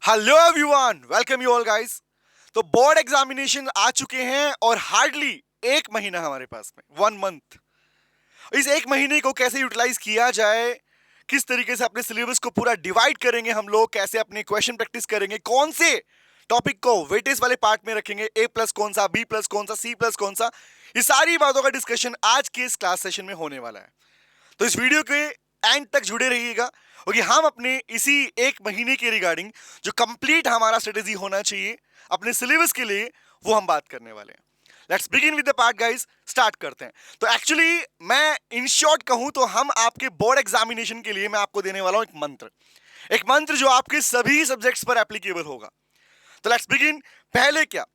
Hello everyone, welcome you all guys. तो board examination आ चुके हैं और हार्डली एक महीना हमारे पास में, 1 मंथ। इस एक महीने को कैसे यूटिलाइज किया जाए, किस तरीके से अपने सिलेबस को पूरा डिवाइड करेंगे हम लोग, कैसे अपने क्वेश्चन प्रैक्टिस करेंगे, कौन से टॉपिक को वेटेज वाले पार्ट में रखेंगे, ए प्लस कौन सा, बी प्लस कौन सा, सी प्लस कौन सा, ये सारी बातों का डिस्कशन आज के इस क्लास सेशन में होने वाला है। तो इस वीडियो के एंड तक जुड़े रहिएगा क्योंकि हम अपने इसी एक महीने के रिगार्डिंग जो कंप्लीट हमारा स्ट्रेटेजी होना चाहिए अपने सिलेबस के लिए, वो हम बात करने वाले हैं। Let's begin with the part guys, start करते हैं। तो एक्चुअली मैं इन शॉर्ट कहूं तो हम आपके बोर्ड एग्जामिनेशन के लिए मैं आपको देने वाला हूं एक मंत्र जो आपके सभी सब्जेक्ट्स पर एप्लीकेबल होगा। तो लेट्स बिगिन। पहले क्या,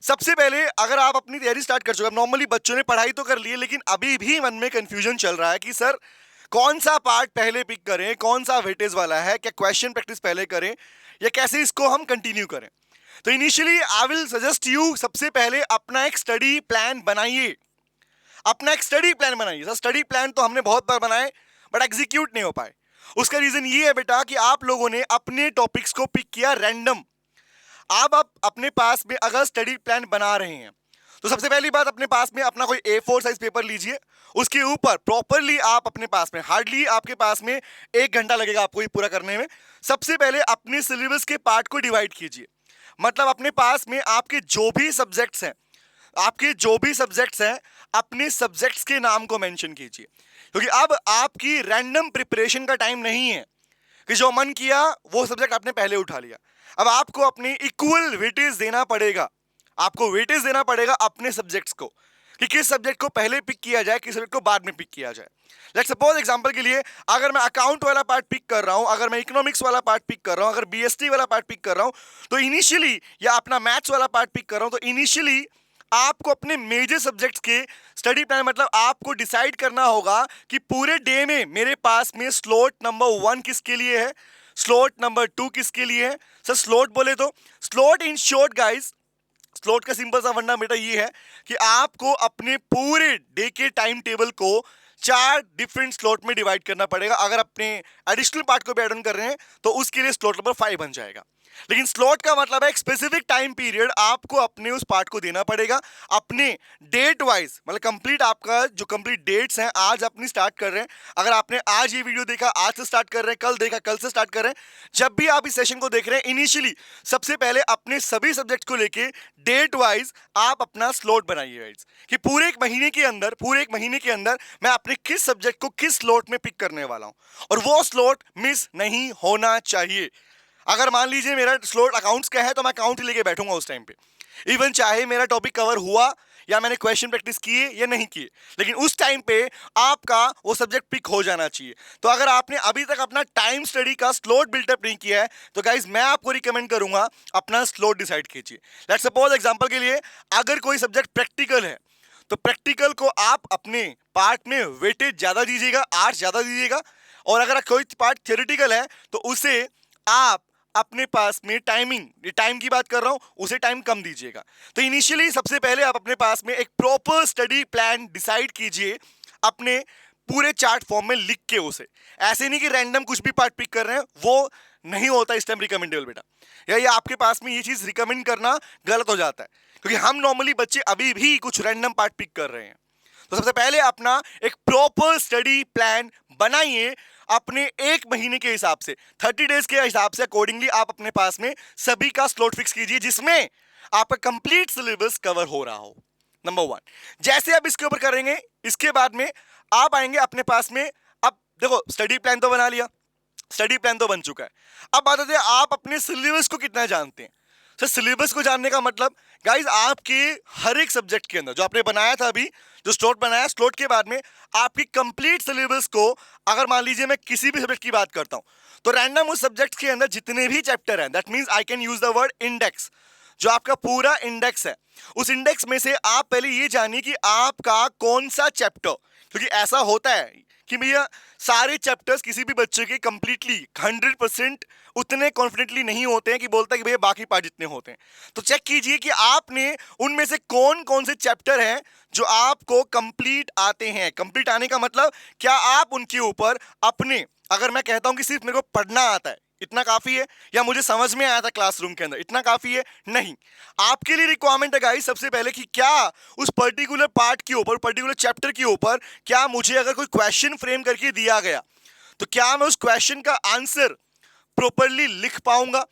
सबसे पहले अगर आप अपनी तैयारी स्टार्ट कर चुके हैं, नॉर्मली बच्चों ने पढ़ाई तो कर ली है लेकिन अभी भी मन में कंफ्यूजन चल रहा है कि सर कौन सा पार्ट पहले पिक करें, कौन सा वेटेज वाला है, क्या क्वेश्चन प्रैक्टिस पहले करें या कैसे इसको हम कंटिन्यू करें। तो initially I will suggest you, सबसे पहले अपना एक स्टडी प्लान बनाइए। सर स्टडी प्लान तो हमने बहुत बार बनाए बट एग्जीक्यूट नहीं हो पाए। उसका रीजन ये है बेटा कि आप लोगों ने अपने टॉपिक्स को पिक किया रैंडम। अब आप अपने पास में अगर स्टडी प्लान बना रहे हैं तो सबसे पहली बात, अपने पास में अपना कोई A4 साइज पेपर लीजिए, उसके ऊपर प्रॉपरली आप अपने पास में, हार्डली आपके पास में 1 घंटा लगेगा आपको ये पूरा करने में। सबसे पहले अपने सिलेबस के पार्ट को डिवाइड कीजिए। मतलब अपने पास में आपके जो भी सब्जेक्ट्स हैं, अपने सब्जेक्ट्स के नाम को मेंशन कीजिए, क्योंकि अब आपकी रैंडम प्रिपरेशन का टाइम नहीं है कि जो मन किया वो सब्जेक्ट आपने पहले उठा लिया। अब आपको अपनी इक्वल वेटेज देना पड़ेगा, अपने सब्जेक्ट्स को, कि किस सब्जेक्ट को पहले पिक किया जाए, किस सब्जेक्ट को बाद में पिक किया जाए। लेट्स सपोज एग्जांपल के लिए, अगर मैं अकाउंट वाला पार्ट पिक कर रहा हूं, अगर मैं इकोनॉमिक्स वाला पार्ट पिक कर रहा हूं, अगर बीएसटी वाला पार्ट पिक कर रहा हूं, तो इनिशियली, या अपना मैथ्स वाला पार्ट पिक कर रहा हूं, तो इनिशियली आपको अपने मेजर सब्जेक्ट्स के स्टडी प्लान, मतलब आपको डिसाइड करना होगा कि पूरे डे में मेरे पास में स्लॉट नंबर 1 किसके लिए है, स्लॉट नंबर 2 किसके लिए है। सर स्लॉट बोले तो slot in short guys, slot का सिंपल सा फंडा बेटा ये है कि आपको अपने पूरे डे के टाइम टेबल को 4 डिफरेंट स्लॉट में डिवाइड करना पड़ेगा। अगर अपने एडिशनल पार्ट को भी ऐड ऑन कर रहे हैं तो उसके लिए स्लॉट नंबर 5 बन जाएगा। लेकिन स्लॉट का मतलब है एक स्पेसिफिक टाइम पीरियड आपको अपने उस पार्ट को देना पड़ेगा, अपने डेट वाइज, मतलब कंप्लीट आपका जो कंप्लीट डेट्स हैं, आज अपनी स्टार्ट कर रहे हैं, अगर आपने आज ये वीडियो देखा आज से स्टार्ट कर रहे हैं, कल देखा कल से स्टार्ट कर रहे हैं, जब भी आप इस सेशन को देख रहे हैं, इनिशियली सबसे पहले अपने सभी सब्जेक्ट को लेके डेट वाइज आप अपना स्लॉट बनाइए गाइस, कि पूरे एक महीने के अंदर मैं अपने किस सब्जेक्ट को किस स्लॉट में पिक करने वाला हूं और वो स्लॉट मिस नहीं होना चाहिए। अगर मान लीजिए मेरा स्लॉट अकाउंट्स का है तो मैं अकाउंट ही लेके बैठूंगा उस टाइम पे, इवन चाहे मेरा टॉपिक कवर हुआ या मैंने क्वेश्चन प्रैक्टिस किए या नहीं किए, लेकिन उस टाइम पे आपका वो सब्जेक्ट पिक हो जाना चाहिए। तो अगर आपने अभी तक अपना टाइम स्टडी का स्लॉट बिल्टअप नहीं किया है तो गाइज मैं आपको रिकमेंड करूंगा अपना स्लॉट डिसाइड कीजिए। लेट्स सपोज एग्जांपल के लिए, अगर कोई सब्जेक्ट प्रैक्टिकल है तो प्रैक्टिकल को आप अपने पार्ट में वेटेज ज्यादा दीजिएगा, आर्ट्स ज्यादा दीजिएगा, और अगर कोई पार्ट थियोरेटिकल है तो उसे आप अपने पास में टाइम की बात कर रहा हूं, उसे टाइम कम दीजिएगा। तो इनिशियली सबसे पहले आप अपने पास में एक प्रॉपर स्टडी प्लान डिसाइड कीजिए, अपने पूरे चार्ट फॉर्म में लिख के उसे, ऐसे नहीं कि रैंडम कुछ भी पार्ट पिक कर रहे हैं, वो नहीं होता इस टाइम रिकमेंडेबल बेटा, या ये आपके पास में ये चीज रिकमेंड करना गलत हो जाता है, क्योंकि हम नॉर्मली बच्चे अभी भी कुछ रैंडम पार्ट पिक कर रहे हैं। तो सबसे पहले अपना एक प्रॉपर स्टडी प्लान बनाइए अपने एक महीने के हिसाब से, 30 डेज के हिसाब से अकॉर्डिंगली आप अपने पास में सभी का स्लॉट फिक्स कीजिए जिसमें आपका कंप्लीट सिलेबस कवर हो रहा हो। नंबर 1, जैसे आप इसके ऊपर करेंगे इसके बाद में आप आएंगे अपने पास में। अब देखो स्टडी प्लान तो बना लिया, स्टडी प्लान तो बन चुका है, अब बात आती है आप अपने सिलेबस को कितना जानते हैं। सर सिलेबस को जानने का मतलब गाइज आपके हर एक सब्जेक्ट के अंदर जो आपने बनाया था, अभी जो स्लॉट बनाया, स्लॉट के बाद में आपकी कंप्लीट सिलेबस को, अगर मान लीजिए मैं किसी भी सब्जेक्ट की बात करता हूं तो रैंडम उस सब्जेक्ट के अंदर जितने भी चैप्टर हैं, that means I can use the word index, जो आपका पूरा इंडेक्स है, उस इंडेक्स में से आप पहले ये जानिए कि आपका कौन सा चैप्टर, क्योंकि ऐसा होता है कि भैया सारे चैप्टर्स किसी भी बच्चे के कंप्लीटली 100% उतने कॉन्फिडेंटली नहीं होते हैं कि बोलता है कि भैया बाकी पार्ट जितने होते हैं। तो चेक कीजिए कि आपने उनमें से कौन कौन से चैप्टर हैं जो आपको कंप्लीट आते हैं। कंप्लीट आने का मतलब क्या आप उनके ऊपर अपने, अगर मैं कहता हूं कि सिर्फ मेरे को पढ़ना आता है, इतना काफी है, या मुझे समझ में आया था क्लासरूम के अंदर, इतना काफी है? नहीं। आपके लिए रिक्वायरमेंट है गाइस सबसे पहले कि क्या उस पर्टिकुलर पार्ट के ऊपर, पर्टिकुलर चैप्टर के ऊपर, क्या मुझे अगर कोई क्वेश्चन फ्रेम करके दिया गया तो क्या मैं उस क्वेश्चन का आंसर प्रॉपरली लिख पाऊंगा?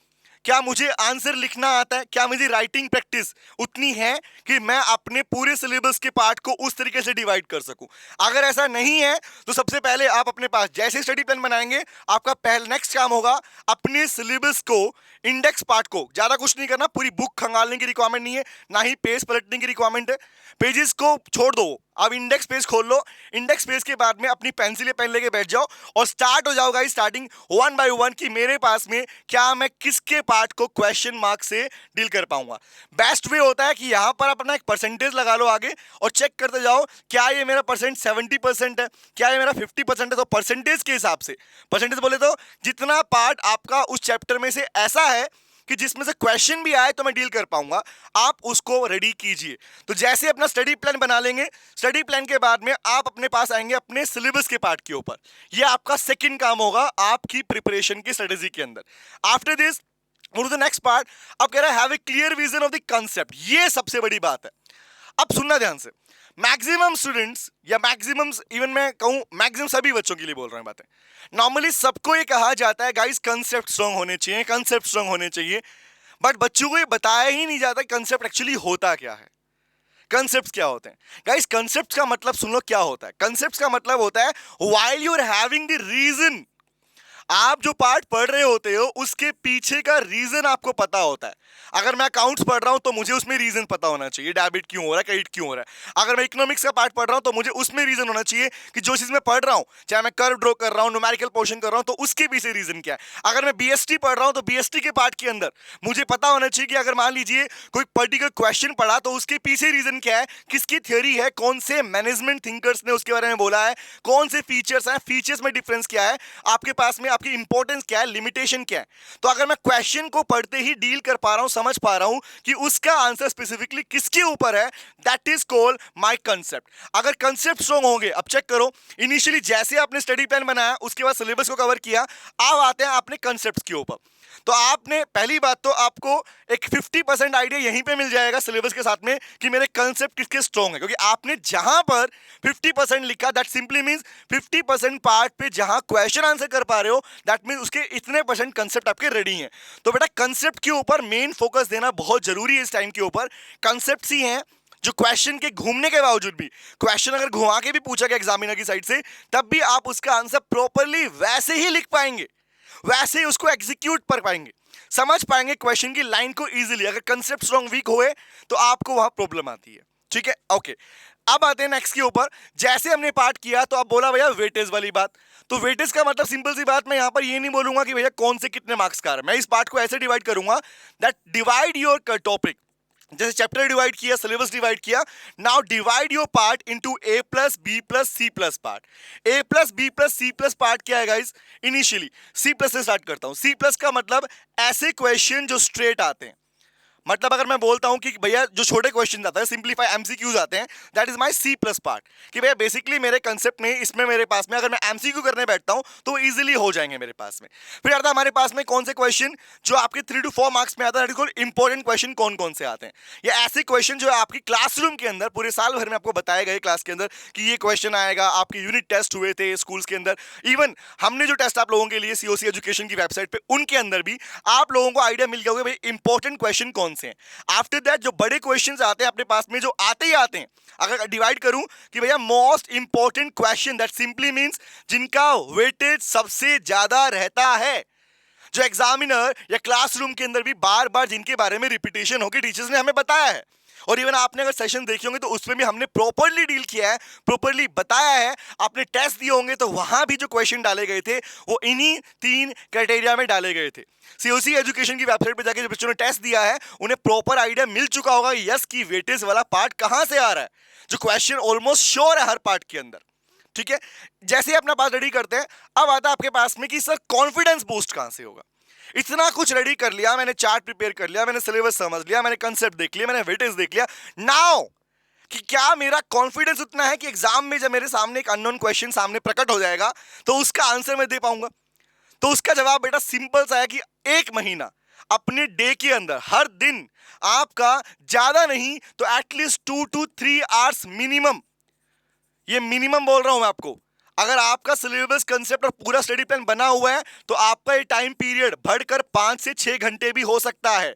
क्या मुझे आंसर लिखना आता है? क्या मेरी राइटिंग प्रैक्टिस उतनी है कि मैं अपने पूरे सिलेबस के पार्ट को उस तरीके से डिवाइड कर सकूं? अगर ऐसा नहीं है तो सबसे पहले आप अपने पास जैसे स्टडी प्लान बनाएंगे, आपका पहला नेक्स्ट काम होगा अपने सिलेबस को, इंडेक्स पार्ट को, ज्यादा कुछ नहीं करना, पूरी बुक खंगालने की रिक्वायरमेंट नहीं है, ना ही पेज पलटने की रिक्वायरमेंट है, पेजेस को छोड़ दो, अब इंडेक्स पेज खोल लो, इंडेक्स पेज के बाद में अपनी पेंसिल या पेन लेके बैठ जाओ और स्टार्ट हो जाओ guys, starting one by one कि मेरे पास में क्या मैं किसके पार्ट को क्वेश्चन मार्क से डील कर पाऊंगा। बेस्ट वे होता है कि यहां पर अपना एक परसेंटेज लगा लो आगे और चेक करते जाओ, क्या ये मेरा परसेंट 70% है, क्या ये मेरा 50% है, तो परसेंटेज के हिसाब से, परसेंटेज बोले तो जितना पार्ट आपका उस चैप्टर में से ऐसा है कि जिसमें से क्वेश्चन भी आए तो मैं डील कर पाऊंगा, आप उसको रेडी कीजिए। तो जैसे अपना स्टडी प्लान बना लेंगे, स्टडी प्लान के बाद में आप अपने पास आएंगे अपने सिलेबस के पार्ट के ऊपर, यह आपका सेकंड काम होगा आपकी प्रिपरेशन की स्ट्रेटेजी के अंदर। After this to the next part, अब कह रहा है have a clear vision of the concept, ये सबसे बड़ी बात है। अब सुनना ध्यान से, मैक्सिमम स्टूडेंट्स या मैक्सिमम, इवन मैं कहूं मैक्सिमम सभी बच्चों के लिए बोल रहा हूं बातें, नॉर्मली सबको ये कहा जाता है गाइस कंसेप्ट स्ट्रांग होने चाहिए, कंसेप्ट स्ट्रांग होने चाहिए, बट बच्चों को ये बताया ही नहीं जाता कंसेप्ट एक्चुअली होता क्या है। कंसेप्ट्स क्या होते हैं गाइस? कंसेप्ट्स का मतलब सुन लो क्या होता है। कंसेप्ट्स का मतलब होता है while you are having the reason, आप जो पार्ट पढ़ रहे होते हो उसके पीछे का रीजन आपको पता होता है। अगर मैं अकाउंट्स पढ़ रहा हूं तो मुझे उसमें रीजन पता होना चाहिए, डेबिट क्यों हो रहा है, क्रेडिट क्यों हो रहा है। अगर मैं इकोनॉमिक्स का पार्ट पढ़ रहा हूं तो मुझे उसमें रीजन होना चाहिए कि जो चीज मैं पढ़ रहा हूं, चाहे मैं कर्व ड्रॉ कर रहा हूं, न्यूमेरिकल पोर्शन कर रहा हूं, तो उसके पीछे रीजन क्या है। अगर मैं बीएसटी पढ़ रहा हूं तो बीएसटी के पार्ट के अंदर मुझे पता होना चाहिए कि अगर मान लीजिए कोई पर्टिकुलर क्वेश्चन पढ़ा तो उसके पीछे रीजन क्या है, किसकी थ्योरी है, कौन से मैनेजमेंट थिंकर्स ने उसके बारे में बोला है, कौन से फीचर्स हैं, फीचर्स में डिफरेंस क्या है, आपके पास में आपकी इंपॉर्टेंस क्या है, लिमिटेशन क्या है। तो अगर मैं क्वेश्चन को पढ़ते ही डील कर पा रहा हूं, समझ पा रहा हूं कि उसका आंसर स्पेसिफिकली किसके ऊपर है, that is called my concept. अगर कंसेप्ट स्ट्रांग होंगे, अब चेक करो, इनिशियली जैसे आपने स्टडी प्लान बनाया, उसके बाद सिलेबस को कवर किया, अब आते हैं अपने कंसेप्ट्स के ऊपर। तो आपने पहली बात तो आपको एक 50% आइडिया यहीं पे मिल जाएगा सिलेबस के साथ में कि मेरे कंसेप्ट किसके स्ट्रांग है, क्योंकि आपने जहां पर 50% लिखा दैट सिंपली मींस 50% पार्ट पे जहां क्वेश्चन आंसर कर पा रहे हो, दैट मींस उसके इतने परसेंट कंसेप्ट आपके रेडी हैं। तो बेटा कंसेप्ट के ऊपर मेन फोकस देना बहुत जरूरी है इस टाइम के ऊपर। कंसेप्ट्स ही हैं जो क्वेश्चन के घूमने के बावजूद भी, क्वेश्चन अगर घुमा के भी पूछा गया एग्जामिनर की साइड से, तब भी आप उसका आंसर प्रॉपरली वैसे ही लिख पाएंगे, वैसे ही उसको एग्जीक्यूट कर पाएंगे, समझ पाएंगे क्वेश्चन की लाइन को इजीली। अगर कंसेप्ट स्ट्रांग वीक हुए तो आपको वहां प्रॉब्लम आती है, ठीक है, ओके। अब आते हैं नेक्स्ट के ऊपर। जैसे हमने पार्ट किया तो अब बोला भैया वेटेज वाली बात। तो वेटेज का मतलब सिंपल सी बात, मैं यहां पर ये नहीं बोलूंगा कि भैया कौन से कितने मार्क्स का है, मैं इस पार्ट को ऐसे डिवाइड करूंगा दैट डिवाइड योर टॉपिक, जैसे चैप्टर डिवाइड किया, सिलेबस डिवाइड किया, now divide your part into A plus B plus C plus part. A plus B plus C plus part क्या है गाइस? इनिशियली सी प्लस से start करता हूं। C plus का मतलब ऐसे क्वेश्चन जो स्ट्रेट आते हैं, मतलब अगर मैं बोलता हूं कि भैया जो छोटे क्वेश्चन आते हैं, सिंपलीफाई एमसीक्यूज आते हैं, that is my C plus part, कि भैया बेसिकली मेरे कंसेप्ट में, इसमें मेरे पास में अगर मैं एमसीक्यू करने बैठता हूं तो इजीली हो जाएंगे मेरे पास में। फिर आता है हमारे पास में कौन से क्वेश्चन जो आपके 3 to 4 मार्क्स में आता है, इंपॉर्टेंट क्वेश्चन कौन कौन से आते हैं, या ऐसे क्वेश्चन जो आपकी क्लासरूम के अंदर पूरे साल भर में आपको बताए गए क्लास के अंदर कि ये क्वेश्चन आएगा। आपके यूनिट टेस्ट हुए थे स्कूल्स के अंदर, इवन हमने जो टेस्ट आप लोगों के लिए सीओसी एजुकेशन की वेबसाइट पे, उनके अंदर भी आप लोगों को आइडिया मिल गया होगा भाई इंपॉर्टेंट क्वेश्चन कौन से हैं। आफ्टर दैट जो बड़े क्वेश्चंस आते हैं अपने पास में, जो आते ही आते हैं, अगर डिवाइड करूं कि भैया most important question, that simply means जिनका वेटेज सबसे ज्यादा रहता है, जो एग्जामिनर या क्लासरूम के अंदर भी बार बार जिनके बारे में रिपीटेशन होगी, टीचर्स ने हमें बताया है, और इवन आपने अगर सेशन देखे होंगे तो उसमें भी हमने प्रॉपरली डील किया है, प्रॉपरली बताया है। आपने टेस्ट दिए होंगे तो वहां भी जो क्वेश्चन डाले गए थे वो इन्हीं 3 क्राइटेरिया में डाले गए थे। सीओसी एजुकेशन की वेबसाइट पे जाके जो बच्चों ने टेस्ट दिया है उन्हें प्रॉपर आइडिया मिल चुका होगा यस की वेटेज वाला पार्ट कहां से आ रहा है, जो क्वेश्चन ऑलमोस्ट श्योर है हर पार्ट के अंदर, ठीक है। जैसे ही अपना पास रेडी करते हैं, अब आता है आपके पास में कि सर कॉन्फिडेंस बूस्ट कहां से होगा। इतना कुछ रेडी कर लिया, मैंने चार्ट प्रिपेयर कर लिया, मैंने सिलेबस समझ लिया, मैंने कंसेप्ट देख लिया, मैंने वेटेज देख लिया, नाउ कि क्या मेरा कॉन्फिडेंस उतना है कि एग्जाम में जब मेरे सामने एक अननोन क्वेश्चन सामने प्रकट हो जाएगा तो उसका आंसर मैं दे पाऊंगा। तो उसका जवाब बेटा सिंपल सा है कि 1 महीना अपने डे के अंदर हर दिन आपका ज्यादा नहीं तो एटलीस्ट 2 to 3 आवर्स मिनिमम, ये मिनिमम बोल रहा हूं मैं आपको। अगर आपका सिलेबस कंसेप्ट और पूरा स्टडी प्लान बना हुआ है तो आपका ये टाइम पीरियड बढ़कर 5 से 6 घंटे भी हो सकता है।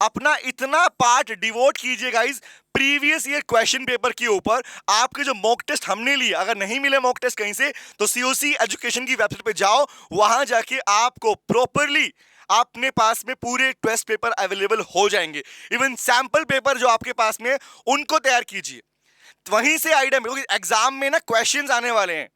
अपना इतना पार्ट डिवोट कीजिए guys previous year question paper के ऊपर। आपके जो मॉक टेस्ट हमने लिए, अगर नहीं मिले मॉक टेस्ट कहीं से तो सीओसी एजुकेशन की वेबसाइट पे जाओ, वहां जाके आपको प्रॉपरली अपने पास में पूरे टेस्ट पेपर अवेलेबल हो जाएंगे। इवन सैंपल पेपर जो आपके पास में उनको तैयार कीजिए, वहीं से आइडिया मिलेगा। एग्जाम में ना क्वेश्चंस आने वाले हैं,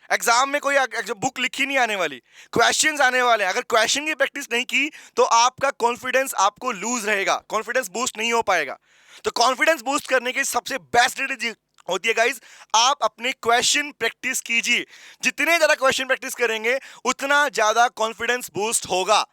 एग्जाम में कोई बुक लिखी नहीं आने वाली, क्वेश्चंस आने वाले हैं। अगर क्वेश्चन की प्रैक्टिस नहीं की तो आपका कॉन्फिडेंस आपको लूज रहेगा, कॉन्फिडेंस बूस्ट नहीं हो पाएगा। तो कॉन्फिडेंस बूस्ट करने की सबसे बेस्ट स्ट्रेटेजी होती है गाइस, आप अपने क्वेश्चन प्रैक्टिस कीजिए। जितने ज्यादा क्वेश्चन प्रैक्टिस करेंगे उतना ज्यादा कॉन्फिडेंस बूस्ट होगा।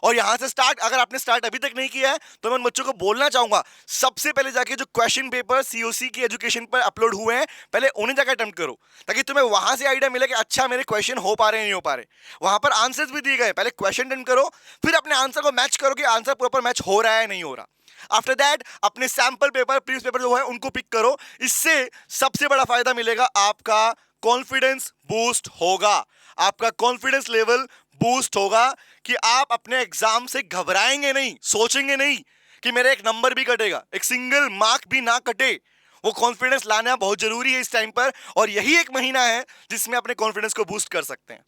और यहां से स्टार्ट, अगर आपने स्टार्ट अभी तक नहीं किया है तो मैं उन बच्चों को बोलना चाहूंगा, सबसे पहले जाके जो क्वेश्चन पेपर सीओसी की एजुकेशन पर अपलोड हुए हैं पहले उन्हें जाकर अटेम्प्ट करो, ताकि तुम्हें वहां से आइडिया मिले कि अच्छा मेरे क्वेश्चन हो पा रहे हैं नहीं हो पा रहे। वहां पर आंसर्स भी दिए गए, पहले क्वेश्चन अटेम्प्ट करो, फिर अपने आंसर को मैच करो कि आंसर प्रॉपर मैच हो रहा है नहीं हो रहा। आफ्टर दैट अपने सैंपल पेपर, प्रीवियस पेपर जो है उनको पिक करो। इससे सबसे बड़ा फायदा मिलेगा, आपका कॉन्फिडेंस बूस्ट होगा, आपका कॉन्फिडेंस लेवल बूस्ट होगा कि आप अपने एग्जाम से घबराएंगे नहीं, सोचेंगे नहीं कि मेरा एक नंबर भी कटेगा, एक सिंगल मार्क भी ना कटे। वो कॉन्फिडेंस लाना बहुत जरूरी है इस टाइम पर, और यही 1 महीना है जिसमें अपने कॉन्फिडेंस को बूस्ट कर सकते हैं।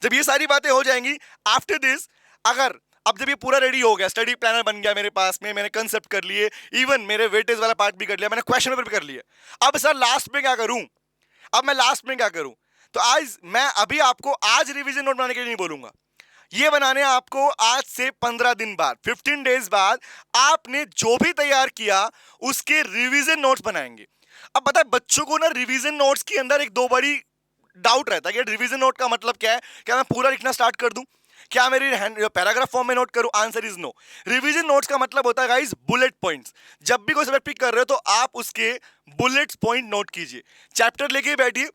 जब ये सारी बातें हो जाएंगी, आफ्टर दिस अगर अब जब ये पूरा रेडी हो गया, स्टडी प्लानर बन गया मेरे पास में, मैंने कंसेप्ट कर लिए, इवन मेरे वेटेज वाला पार्ट भी कर लिया, मैंने क्वेश्चन पेपर भी कर लिया, अब सर लास्ट में क्या करूं? अब मैं लास्ट में क्या करूं? तो आज मैं अभी आपको आज रिवीजन नोट बनाने के लिए नहीं बोलूंगा, ये बनाने आपको आज से 15 दिन बाद, 15 डेज बाद आपने जो भी तैयार किया उसके रिवीजन नोट्स बनाएंगे। अब पता है बच्चों को ना रिवीजन नोट्स के अंदर एक दो बड़ी डाउट रहता है कि रिवीजन नोट का मतलब क्या है, क्या मैं पूरा लिखना स्टार्ट कर दूं, क्या मेरी पैराग्राफ फॉर्म में नोट करूं? Answer is no. Revision notes का मतलब होता है गाइस बुलेट पॉइंट्स। जब भी कोई सब्जेक्ट पिक कर रहे हो तो आप उसके बुलेट पॉइंट नोट कीजिए। चैप्टर लेके बैठिए,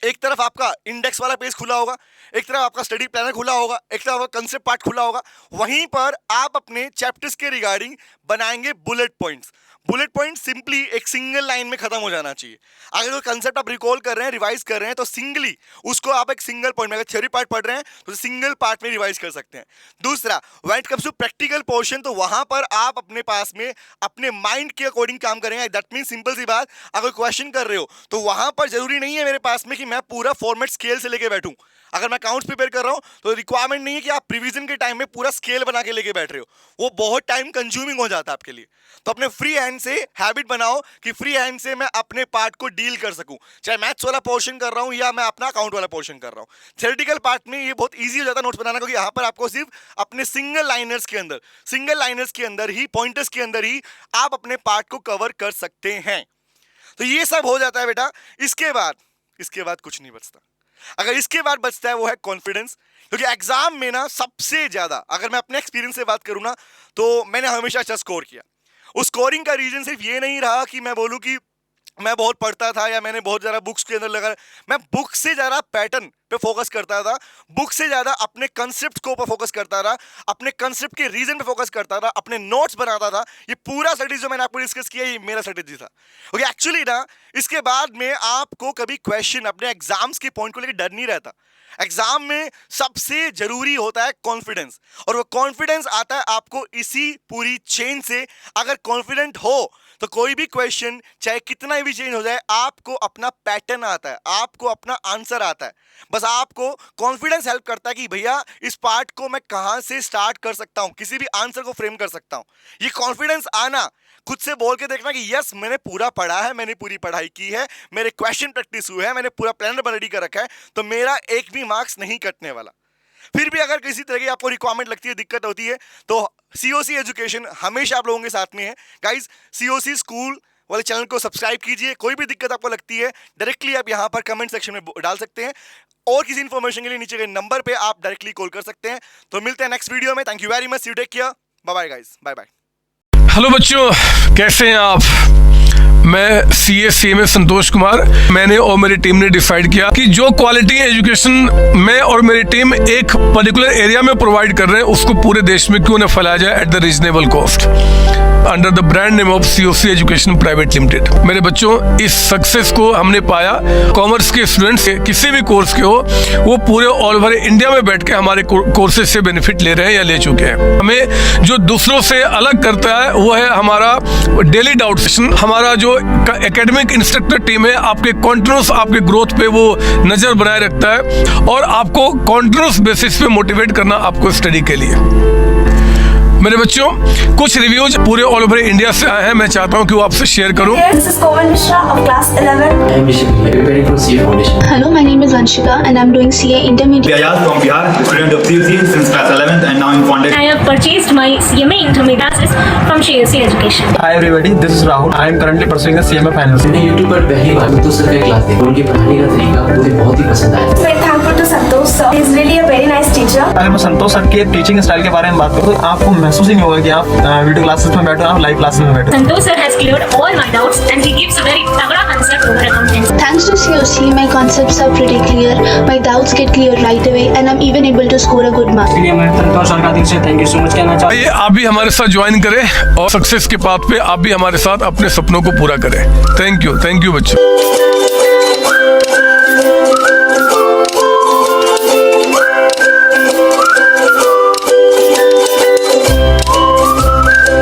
एक तरफ आपका इंडेक्स वाला पेज खुला होगा, एक तरफ आपका स्टडी प्लानर खुला होगा, एक तरफ आपका कंसेप्ट पार्ट खुला होगा, वहीं पर आप अपने चैप्टर्स के रिगार्डिंग बनाएंगे bullet points. Bullet point simply एक सिंगल लाइन में खत्म हो जाना चाहिए। अगर कोई कंसेप्ट आप रिकॉल कर रहे हैं, रिवाइज कर रहे हैं, तो सिंगली उसको आप एक सिंगल पॉइंट में, अगर थ्योरी पार्ट पढ़ रहे हैं तो सिंगल पार्ट में रिवाइज कर सकते हैं। दूसरा, when it comes to practical portion, तो वहां पर आप अपने पास में अपने माइंड के अकॉर्डिंग काम करेंगे। दैट मीन सिंपल सी बात, अगर क्वेश्चन कर रहे हो तो वहां पर जरूरी नहीं है मेरे पास में कि मैं पूरा फॉर्मेट स्केल से लेके बैठूं। अगर मैं अकाउंट्स प्रिपेयर कर रहा हूं तो रिक्वायरमेंट नहीं है कि आप प्रीविजन के टाइम में पूरा स्केल बना के लेके बैठ रहे हो, वो बहुत टाइम कंज्यूमिंग हो जाता है आपके लिए। तो अपने फ्री हैंड से हैबिट बनाओ कि फ्री हैंड से मैं अपने पार्ट को डील कर सकूं, चाहे मैथ्स वाला पोर्शन कर रहा हूं या मैं अपना अकाउंट वाला पोर्शन कर रहा हूं। थ्योरेटिकल पार्ट में ये बहुत ईजी हो जाता है नोट्स बनाना, क्योंकि यहां पर आपको सिर्फ अपने सिंगल लाइनर्स के अंदर ही, पॉइंटर्स के अंदर ही आप अपने पार्ट को कवर कर सकते हैं। तो ये सब हो जाता है बेटा। इसके बाद कुछ नहीं बचता। अगर इसके बाद बचता है वो है कॉन्फिडेंस, क्योंकि एग्जाम में ना सबसे ज्यादा, अगर मैं अपने एक्सपीरियंस से बात करूं ना, तो मैंने हमेशा अच्छा स्कोर किया। उस स्कोरिंग का रीजन सिर्फ ये नहीं रहा कि मैं बोलूं कि मैं बहुत पढ़ता था या मैंने बहुत ज्यादा बुक्स के अंदर लगा, मैं बुक से ज्यादा पैटर्न पे फोकस करता था, बुक से ज्यादा अपने कंसेप्ट को फोकस करता था, अपने कंसेप्ट के रीजन पे फोकस करता था, अपने नोट्स बनाता था। ये पूरा स्ट्रेटेजी जो मैंने आपको डिस्कस किया, ये मेरा स्ट्रेटेजी था। ओके, एक्चुअली ना इसके बाद में आपको कभी क्वेश्चन, अपने एग्जाम्स के पॉइंट को लेकर डर नहीं रहता। एग्जाम में सबसे जरूरी होता है कॉन्फिडेंस, और वो कॉन्फिडेंस आता है आपको इसी पूरी चेन से। अगर कॉन्फिडेंट हो तो कोई भी क्वेश्चन चाहे कितना भी चेंज हो जाए, आपको अपना पैटर्न आता है, आपको अपना आंसर आता है। बस आपको कॉन्फिडेंस हेल्प करता है कि भैया इस पार्ट को मैं कहां से स्टार्ट कर सकता हूं, किसी भी आंसर को फ्रेम कर सकता हूं। ये कॉन्फिडेंस आना, खुद से बोल के देखना कि यस मैंने पूरा पढ़ा है, मैंने पूरी पढ़ाई की है, मेरे क्वेश्चन प्रैक्टिस हुए हैं, मैंने पूरा प्लानर रेडी कर रखा है, तो मेरा एक भी मार्क्स नहीं कटने वाला। फिर भी अगर किसी तरह की आपको रिक्वायरमेंट लगती है, दिक्कत होती है, तो सीओसी एजुकेशन हमेशा आप लोगों के साथ में है। गाइस, सीओसी स्कूल वाले चैनल को सब्सक्राइब कीजिए। कोई भी दिक्कत आपको लगती है डायरेक्टली आप यहाँ पर कमेंट सेक्शन में डाल सकते हैं, और किसी इंफॉर्मेशन के लिए नीचे के नंबर पे आप डायरेक्टली कॉल कर सकते हैं। तो मिलते हैं नेक्स्ट वीडियो में। Thank you very much, you take care, bye bye guys, bye bye. Hello बच्चों, कैसे हैं आप? मैं CA संतोष कुमार। मैंने और मेरी टीम ने डिसाइड किया कि जो क्वालिटी एजुकेशन मैं और मेरी टीम एक पर्टिकुलर एरिया में प्रोवाइड कर रहे हैं उसको पूरे देश में क्यों न फैलाया जाए at the reasonable cost under the brand name of COC education private limited. मेरे बच्चों, इस सक्सेस को हमने पाया, कॉमर्स के स्टूडेंट्स किसी भी कोर्स के हो वो पूरे ऑल ओवर इंडिया में बैठ के हमारे कोर्सेज से बेनिफिट ले रहे हैं या ले चुके हैं। हमें जो दूसरों से अलग करता है वो है हमारा डेली डाउट सेशन। हमारा जो एकेडमिक इंस्ट्रक्टर टीम है आपके कॉन्टिन्यूस आपके ग्रोथ पे वो नजर बनाए रखता है और आपको कॉन्टिन्यूस बेसिस पे मोटिवेट करना आपको स्टडी के लिए। मेरे बच्चों, कुछ रिव्यूज पूरे ऑल ओवर इंडिया से आए हैं, मैं चाहता हूं कि वो आपसे शेयर करूं। This is Komal Mishra of class 11. I am Rishik, preparing for CA Foundation. Hello, my name is Anshika and I'm doing CA Intermediate. Ayaz from Bihar, student of CUC since class 11th and now in foundation. I have purchased my CMA intermediate classes from CUC Education. Hi everybody, this is Rahul. I am currently pursuing the CMA finals. मैंने YouTube पर पहली बार संतोष sir का class देखा। उनके पढ़ाने का तरीका मुझे बहुत ही पसंद आया। Very thankful to Santosh sir. He is really a very nice teacher. अगर मैं संतोष सर के टीचिंग स्टाइल के बारे में बात करूँ तो आपको महसूस ही नहीं होगा कि आप वीडियो क्लासेस में बैठो, आप लाइव क्लासेस में बैठो। Santosh sir has cleared all my doubts and he gives a very तगड़ा concept over accounting. Thanks to COC, my concepts are pretty clear, my doubts get clear right away and I'm even able to score a good mark. इसलिए मैं संतोष sir का दिल से thank you so much कहना चाहता हूँ। आइए आप भी हमारे साथ ज्वाइन करें और सक्सेस के पाथ पे आप भी हमारे साथ अपने सपनों को पूरा करें। थैंक यू बच्चों।